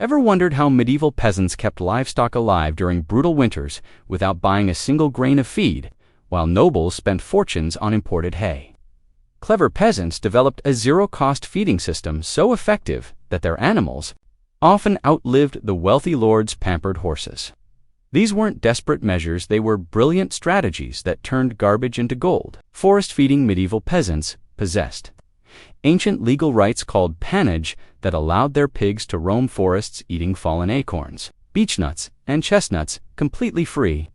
Ever wondered how medieval peasants kept livestock alive during brutal winters without buying a single grain of feed, while nobles spent fortunes on imported hay? Clever peasants developed a zero-cost feeding system so effective that their animals often outlived the wealthy lord's pampered horses. These weren't desperate measures, they were brilliant strategies that turned garbage into gold. Forest-feeding medieval peasants possessed ancient legal rights called pannage that allowed their pigs to roam forests eating fallen acorns, beechnuts, and chestnuts completely free.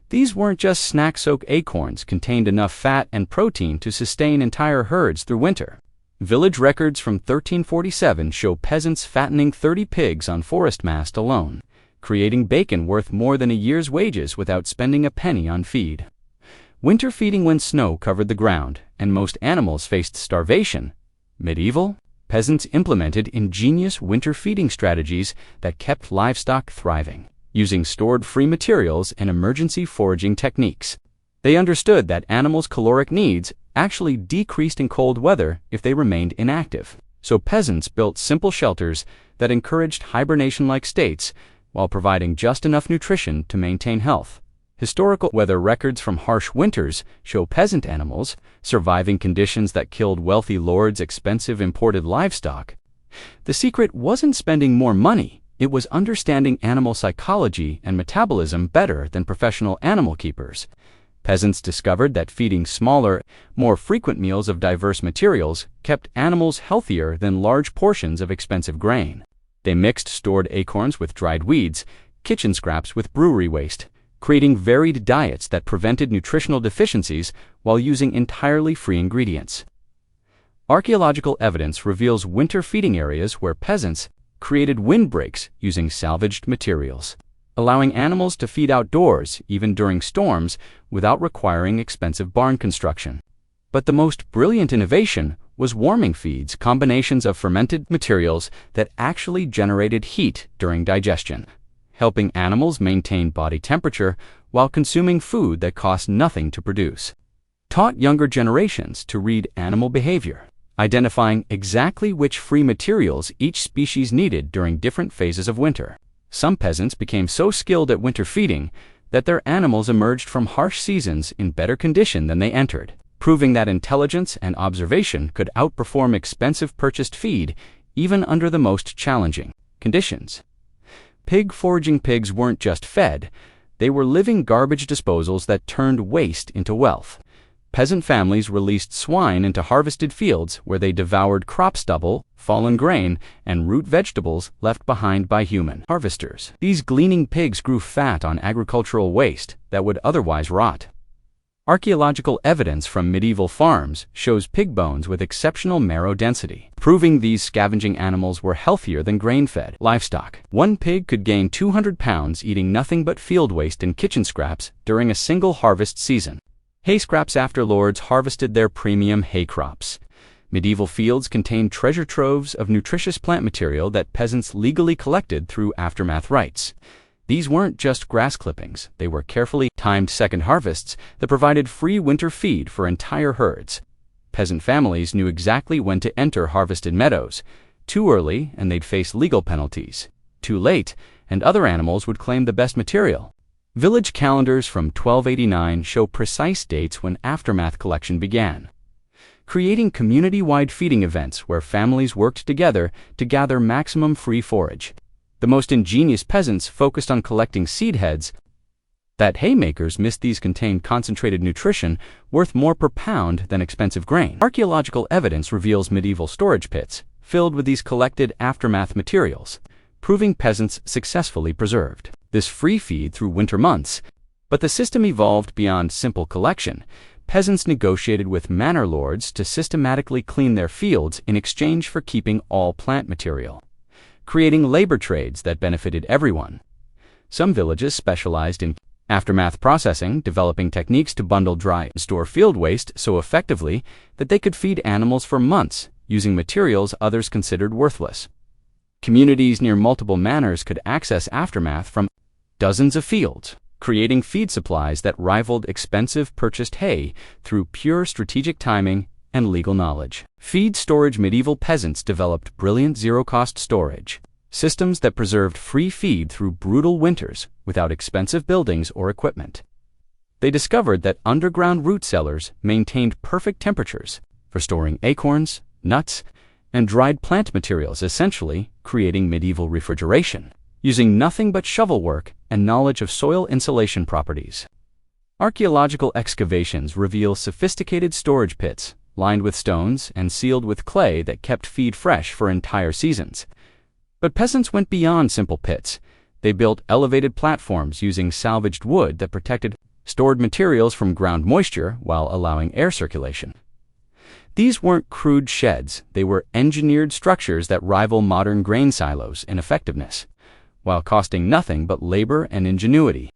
These weren't just snack-soaked acorns, contained enough fat and protein to sustain entire herds through winter. Village records from 1347 show peasants fattening 30 pigs on forest mast alone, creating bacon worth more than a year's wages without spending a penny on feed. Winter feeding when snow covered the ground and most animals faced starvation. Medieval peasants implemented ingenious winter feeding strategies that kept livestock thriving, using stored free materials and emergency foraging techniques. They understood that animals' caloric needs actually decreased in cold weather if they remained inactive. So peasants built simple shelters that encouraged hibernation-like states while providing just enough nutrition to maintain health. Historical weather records from harsh winters show peasant animals surviving conditions that killed wealthy lords' expensive imported livestock. The secret wasn't spending more money, it was understanding animal psychology and metabolism better than professional animal keepers. Peasants discovered that feeding smaller, more frequent meals of diverse materials kept animals healthier than large portions of expensive grain. They mixed stored acorns with dried weeds, kitchen scraps with brewery waste, creating varied diets that prevented nutritional deficiencies while using entirely free ingredients. Archaeological evidence reveals winter feeding areas where peasants created windbreaks using salvaged materials, allowing animals to feed outdoors even during storms without requiring expensive barn construction. But the most brilliant innovation was warming feeds, combinations of fermented materials that actually generated heat during digestion, helping animals maintain body temperature while consuming food that cost nothing to produce. Taught younger generations to read animal behavior, identifying exactly which free materials each species needed during different phases of winter. Some peasants became so skilled at winter feeding that their animals emerged from harsh seasons in better condition than they entered, proving that intelligence and observation could outperform expensive purchased feed even under the most challenging conditions. Pig foraging pigs weren't just fed, they were living garbage disposals that turned waste into wealth. Peasant families released swine into harvested fields where they devoured crop stubble, fallen grain, and root vegetables left behind by human harvesters. These gleaning pigs grew fat on agricultural waste that would otherwise rot. Archaeological evidence from medieval farms shows pig bones with exceptional marrow density, proving these scavenging animals were healthier than grain-fed livestock. One pig could gain 200 pounds eating nothing but field waste and kitchen scraps during a single harvest season. Hay scraps after lords harvested their premium hay crops. Medieval fields contained treasure troves of nutritious plant material that peasants legally collected through aftermath rites. These weren't just grass clippings, they were carefully timed second harvests that provided free winter feed for entire herds. Peasant families knew exactly when to enter harvested meadows. Too early, and they'd face legal penalties. Too late, and other animals would claim the best material. Village calendars from 1289 show precise dates when aftermath collection began, creating community-wide feeding events where families worked together to gather maximum free forage. The most ingenious peasants focused on collecting seed heads that haymakers missed. These contained concentrated nutrition worth more per pound than expensive grain. Archaeological evidence reveals medieval storage pits filled with these collected aftermath materials, proving peasants successfully preserved this free feed through winter months. But the system evolved beyond simple collection. Peasants negotiated with manor lords to systematically clean their fields in exchange for keeping all plant material, creating labor trades that benefited everyone. Some villages specialized in aftermath processing, developing techniques to bundle dry and store field waste so effectively that they could feed animals for months using materials others considered worthless. Communities near multiple manors could access aftermath from dozens of fields, creating feed supplies that rivaled expensive purchased hay through pure strategic timing and legal knowledge. Feed storage. Medieval peasants developed brilliant zero-cost storage systems that preserved free feed through brutal winters without expensive buildings or equipment. They discovered that underground root cellars maintained perfect temperatures for storing acorns, nuts, and dried plant materials, essentially creating medieval refrigeration, using nothing but shovel work and knowledge of soil insulation properties. Archaeological excavations reveal sophisticated storage pits lined with stones and sealed with clay that kept feed fresh for entire seasons. But peasants went beyond simple pits. They built elevated platforms using salvaged wood that protected stored materials from ground moisture while allowing air circulation. These weren't crude sheds, they were engineered structures that rival modern grain silos in effectiveness, while costing nothing but labor and ingenuity.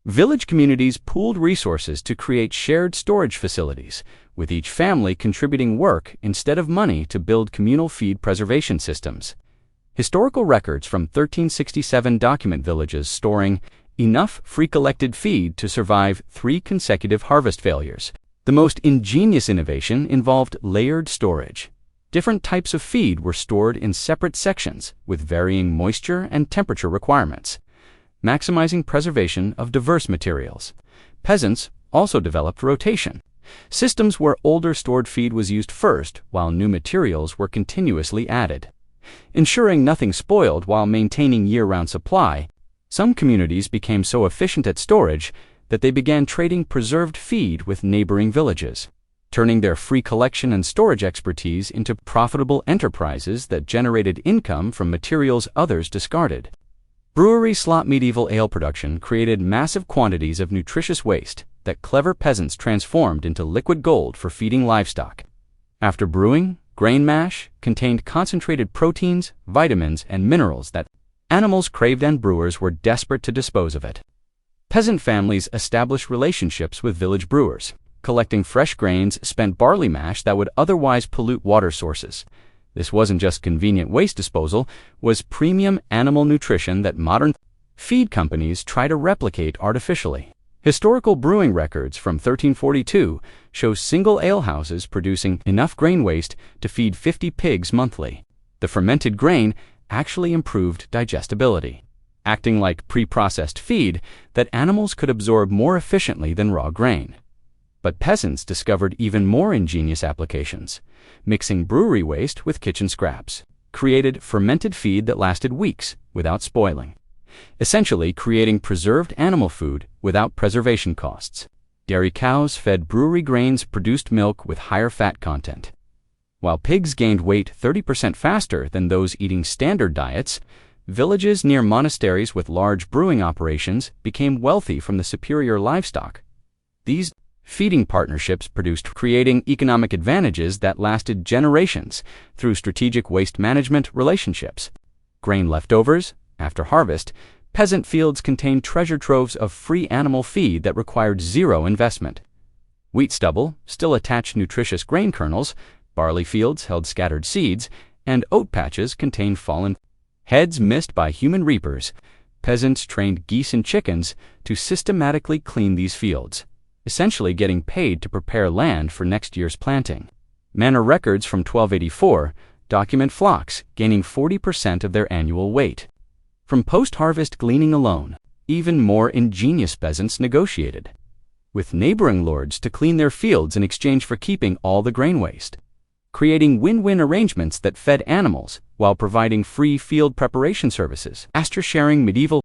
Village communities pooled resources to create shared storage facilities, with each family contributing work instead of money to build communal feed preservation systems. Historical records from 1367 document villages storing enough free-collected feed to survive 3 consecutive harvest failures. The most ingenious innovation involved layered storage. Different types of feed were stored in separate sections with varying moisture and temperature requirements, maximizing preservation of diverse materials. Peasants also developed rotation, systems where older stored feed was used first while new materials were continuously added. Ensuring nothing spoiled while maintaining year-round supply, some communities became so efficient at storage that they began trading preserved feed with neighboring villages, turning their free collection and storage expertise into profitable enterprises that generated income from materials others discarded. Brewery slop medieval ale production created massive quantities of nutritious waste that clever peasants transformed into liquid gold for feeding livestock. After brewing, grain mash contained concentrated proteins, vitamins, and minerals that animals craved, and brewers were desperate to dispose of it. Peasant families established relationships with village brewers, collecting fresh grains, spent barley mash that would otherwise pollute water sources. This wasn't just convenient waste disposal, was premium animal nutrition that modern feed companies try to replicate artificially. Historical brewing records from 1342 show single alehouses producing enough grain waste to feed 50 pigs monthly. The fermented grain actually improved digestibility, acting like pre-processed feed that animals could absorb more efficiently than raw grain. But peasants discovered even more ingenious applications. Mixing brewery waste with kitchen scraps created fermented feed that lasted weeks without spoiling, essentially creating preserved animal food without preservation costs. Dairy cows fed brewery grains produced milk with higher fat content, while pigs gained weight 30% faster than those eating standard diets. Villages near monasteries with large brewing operations became wealthy from the superior livestock. These feeding partnerships produced creating economic advantages that lasted generations through strategic waste management relationships. Grain leftovers, after harvest, peasant fields contained treasure troves of free animal feed that required zero investment. Wheat stubble still attached nutritious grain kernels, barley fields held scattered seeds, and oat patches contained fallen heads missed by human reapers. Peasants trained geese and chickens to systematically clean these fields, essentially getting paid to prepare land for next year's planting. Manor records from 1284 document flocks gaining 40% of their annual weight. From post-harvest gleaning alone, even more ingenious peasants negotiated with neighboring lords to clean their fields in exchange for keeping all the grain waste, creating win-win arrangements that fed animals while providing free field preparation services. Pasture-sharing medieval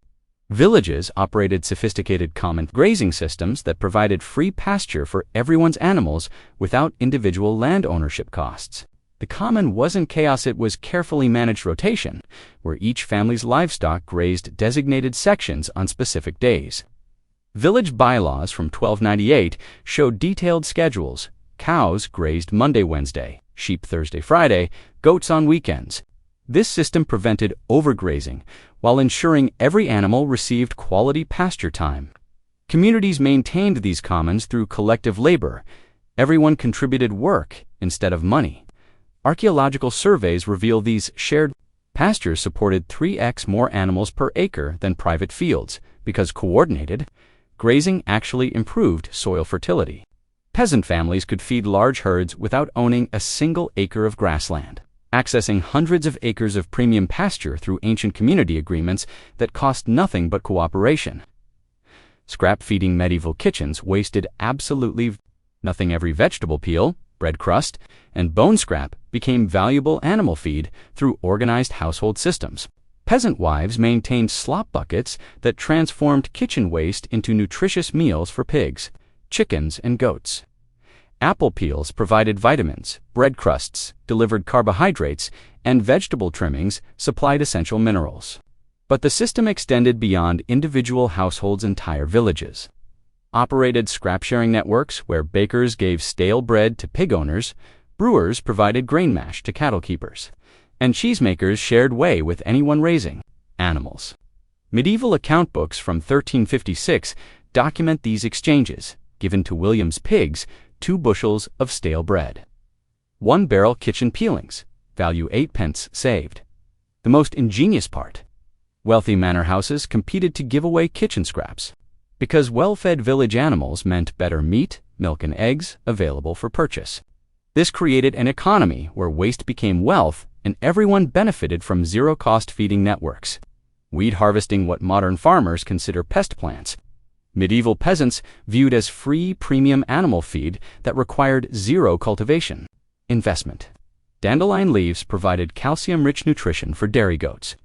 villages operated sophisticated common grazing systems that provided free pasture for everyone's animals without individual land ownership costs. The common wasn't chaos, it was carefully managed rotation, where each family's livestock grazed designated sections on specific days. Village bylaws from 1298 showed detailed schedules. Cows grazed Monday, Wednesday, sheep Thursday, Friday, goats on weekends. This system prevented overgrazing while ensuring every animal received quality pasture time. Communities maintained these commons through collective labor. Everyone contributed work instead of money. Archaeological surveys reveal these shared pastures supported 3x more animals per acre than private fields because coordinated grazing actually improved soil fertility. Peasant families could feed large herds without owning a single acre of grassland. accessing hundreds of acres of premium pasture through ancient community agreements that cost nothing but cooperation. Scrap-feeding medieval kitchens wasted absolutely nothing. Every vegetable peel, bread crust, and bone scrap became valuable animal feed through organized household systems. Peasant wives maintained slop buckets that transformed kitchen waste into nutritious meals for pigs, chickens, and goats. Apple peels provided vitamins, bread crusts delivered carbohydrates, and vegetable trimmings supplied essential minerals. But the system extended beyond individual households. Entire villages operated scrap-sharing networks where bakers gave stale bread to pig owners, brewers provided grain mash to cattle keepers, and cheesemakers shared whey with anyone raising animals. Medieval account books from 1356 document these exchanges, given to William's pigs 2 bushels of stale bread. 1 barrel kitchen peelings, value 8 pence saved. The most ingenious part: wealthy manor houses competed to give away kitchen scraps, because well-fed village animals meant better meat, milk, and eggs available for purchase. This created an economy where waste became wealth and everyone benefited from zero-cost feeding networks. Weed harvesting, what modern farmers consider pest plants. Medieval peasants viewed as free premium animal feed that required zero cultivation. Investment. Dandelion leaves provided calcium-rich nutrition for dairy goats.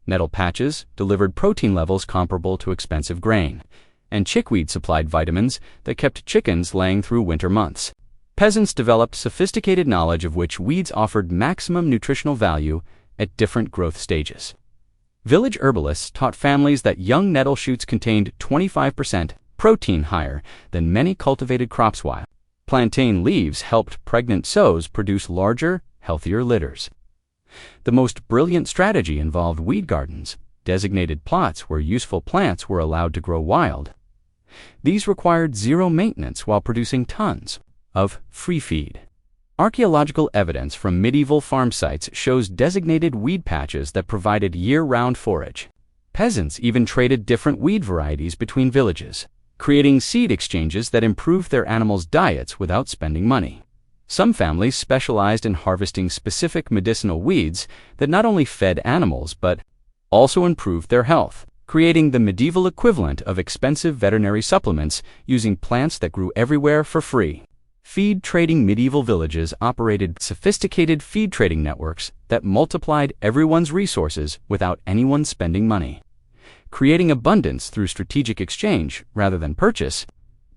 Nettle patches delivered protein levels comparable to expensive grain. And chickweed supplied vitamins that kept chickens laying through winter months. Peasants developed sophisticated knowledge of which weeds offered maximum nutritional value at different growth stages. Village herbalists taught families that young nettle shoots contained 25% protein, higher than many cultivated crops, while plantain leaves helped pregnant sows produce larger, healthier litters. The most brilliant strategy involved weed gardens, designated plots where useful plants were allowed to grow wild. These required zero maintenance while producing tons of free feed. Archaeological evidence from medieval farm sites shows designated weed patches that provided year-round forage. Peasants even traded different weed varieties between villages, creating seed exchanges that improved their animals' diets without spending money. Some families specialized in harvesting specific medicinal weeds that not only fed animals but also improved their health, creating the medieval equivalent of expensive veterinary supplements using plants that grew everywhere for free. Feed trading. Medieval villages operated sophisticated feed trading networks that multiplied everyone's resources without anyone spending money, creating abundance through strategic exchange rather than purchase.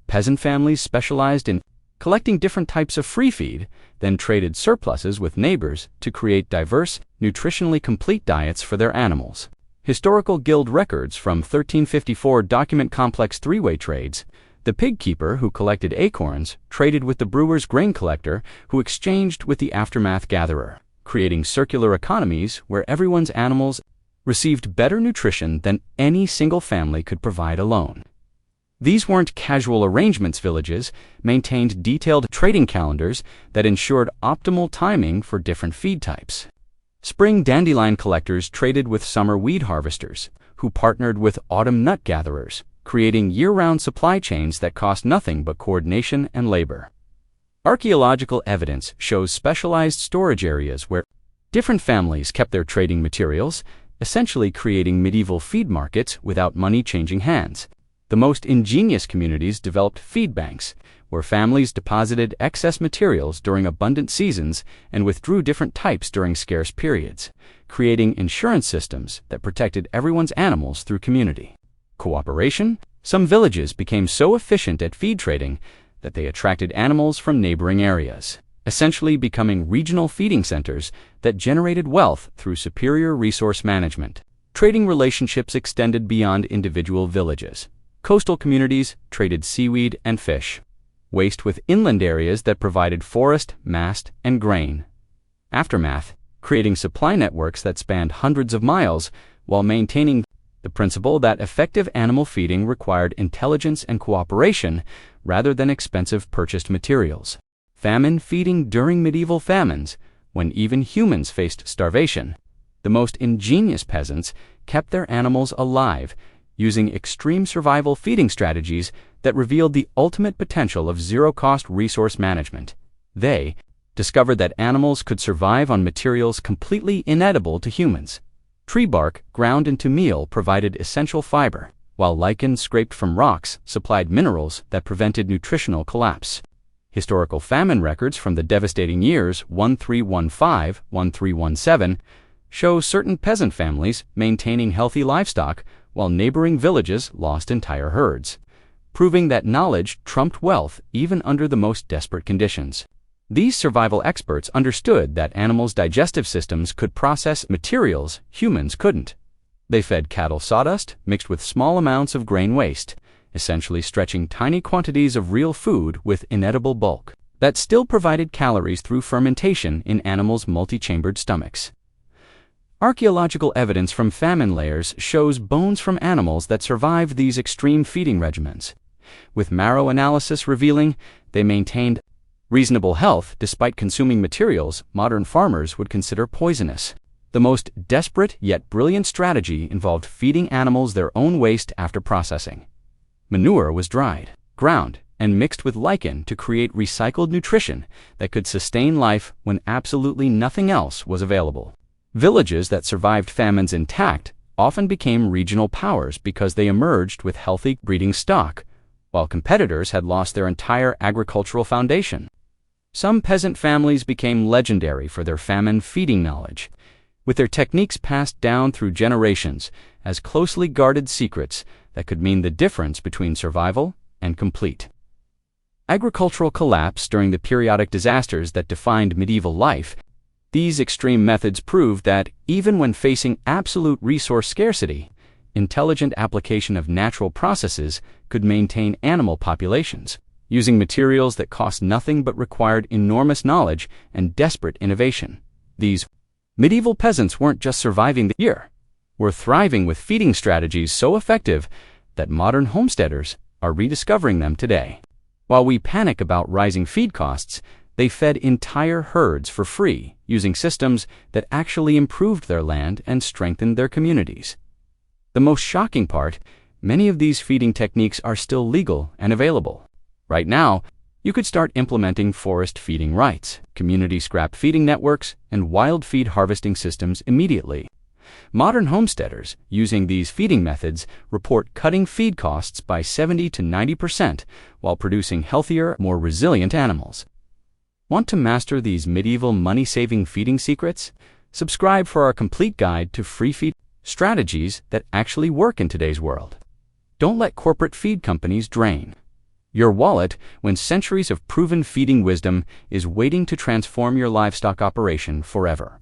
Peasant families specialized in collecting different types of free feed, then traded surpluses with neighbors to create diverse, nutritionally complete diets for their animals. Historical guild records from 1354 document complex three-way trades. The pig keeper, who collected acorns, traded with the brewer's grain collector, who exchanged with the aftermath gatherer, creating circular economies where everyone's animals received better nutrition than any single family could provide alone. These weren't casual arrangements. Villages maintained detailed trading calendars that ensured optimal timing for different feed types. Spring dandelion collectors traded with summer weed harvesters, who partnered with autumn nut gatherers, creating year-round supply chains that cost nothing but coordination and labor. Archaeological evidence shows specialized storage areas where different families kept their trading materials, essentially creating medieval feed markets without money changing hands. The most ingenious communities developed feed banks, where families deposited excess materials during abundant seasons and withdrew different types during scarce periods, creating insurance systems that protected everyone's animals through community cooperation. Some villages became so efficient at feed trading that they attracted animals from neighboring areas, essentially becoming regional feeding centers that generated wealth through superior resource management. Trading relationships extended beyond individual villages. Coastal communities traded seaweed and fish, waste with inland areas that provided forest, mast, and grain. Aftermath, creating supply networks that spanned hundreds of miles while maintaining the principle that effective animal feeding required intelligence and cooperation rather than expensive purchased materials. Famine feeding. During medieval famines, when even humans faced starvation, the most ingenious peasants kept their animals alive using extreme survival feeding strategies that revealed the ultimate potential of zero-cost resource management. They discovered that animals could survive on materials completely inedible to humans. Tree bark ground into meal provided essential fiber, while lichen scraped from rocks supplied minerals that prevented nutritional collapse. Historical famine records from the devastating years 1315-1317 show certain peasant families maintaining healthy livestock while neighboring villages lost entire herds, proving that knowledge trumped wealth even under the most desperate conditions. These survival experts understood that animals' digestive systems could process materials humans couldn't. They fed cattle sawdust mixed with small amounts of grain waste, essentially stretching tiny quantities of real food with inedible bulk that still provided calories through fermentation in animals' multi-chambered stomachs. Archaeological evidence from famine layers shows bones from animals that survived these extreme feeding regimens, with marrow analysis revealing they maintained reasonable health despite consuming materials modern farmers would consider poisonous. The most desperate yet brilliant strategy involved feeding animals their own waste after processing. Manure was dried, ground, and mixed with lichen to create recycled nutrition that could sustain life when absolutely nothing else was available. Villages that survived famines intact often became regional powers because they emerged with healthy breeding stock, while competitors had lost their entire agricultural foundation. Some peasant families became legendary for their famine feeding knowledge, with their techniques passed down through generations as closely guarded secrets that could mean the difference between survival and complete. Agricultural collapse during the periodic disasters that defined medieval life. These extreme methods proved that, even when facing absolute resource scarcity, intelligent application of natural processes could maintain animal populations, using materials that cost nothing but required enormous knowledge and desperate innovation. These medieval peasants weren't just surviving the year, were thriving with feeding strategies so effective that modern homesteaders are rediscovering them today. While we panic about rising feed costs, they fed entire herds for free, using systems that actually improved their land and strengthened their communities. The most shocking part, many of these feeding techniques are still legal and available. Right now, you could start implementing forest feeding rights, community scrap feeding networks, and wild feed harvesting systems immediately. Modern homesteaders using these feeding methods report cutting feed costs by 70 to 90% while producing healthier, more resilient animals. Want to master these medieval money-saving feeding secrets? Subscribe for our complete guide to free feed strategies that actually work in today's world. Don't let corporate feed companies drain your wallet when centuries of proven feeding wisdom is waiting to transform your livestock operation forever.